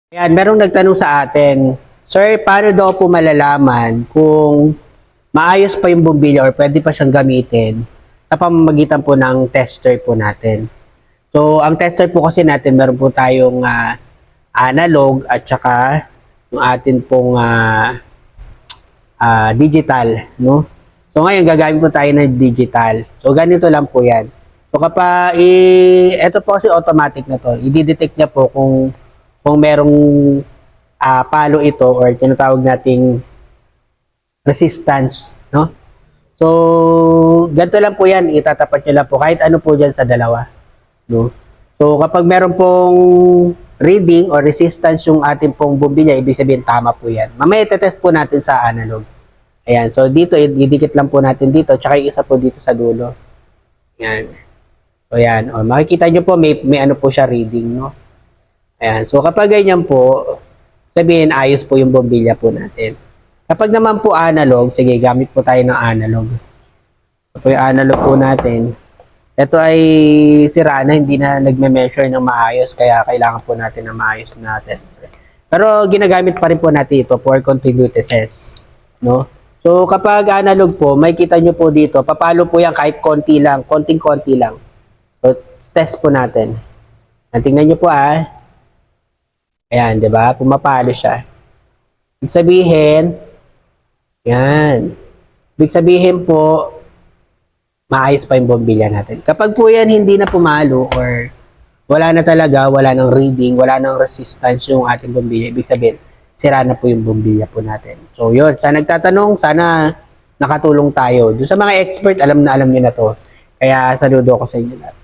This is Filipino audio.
Ayan, merong nagtanong sa atin, Sir, paano daw po malalaman kung maayos pa yung bumbilya or pwede pa siyang gamitin sa pamamagitan po ng tester po natin? So, ang tester po kasi natin, meron po tayong analog at saka yung atin pong digital, no? So, ngayon gagamit po tayo ng digital. So, ganito lang po yan. So, ito po kasi automatic na to. I-detect niya po kung merong palo ito or tinatawag nating resistance, no? So, ganito lang po yan, itatapat nyo lang po kahit ano po dyan sa dalawa, no? So, kapag meron pong reading or resistance yung ating pong bumbilya, ibig sabihin tama po yan. Mamaya itetest po natin sa analog. Ayan, so dito, idikit lang po natin dito, tsaka yung isa po dito sa dulo. Ayan. So, ayan. O, makikita nyo po, may ano po siya reading, no? Ayan. So, kapag ganyan po, sabihin, ayos po yung bombilya po natin. Kapag naman po analog, sige, gamit po tayo ng analog. Ito po yung analog po natin. Ito ay sira na, hindi na nagme-measure ng maayos, kaya kailangan po natin ng maayos na tester. Pero ginagamit pa rin po natin ito for continuity test, no? So, kapag analog po, may kita nyo po dito, papalo po yan kahit konti lang, konting-konti lang. So, test po natin. Tingnan nyo po Ayan, di ba? Pumapalo siya. Ibig sabihin, yan. Ibig sabihin po, maayos pa yung bombilya natin. Kapag po yan hindi na pumalo or wala na talaga, wala nang reading, wala nang resistance yung ating bombilya, ibig sabihin, sira na po yung bombilya po natin. So yun, sa nagtatanong, sana nakatulong tayo. Doon sa mga expert, alam na alam nyo na to. Kaya saludo ko sa inyo lahat.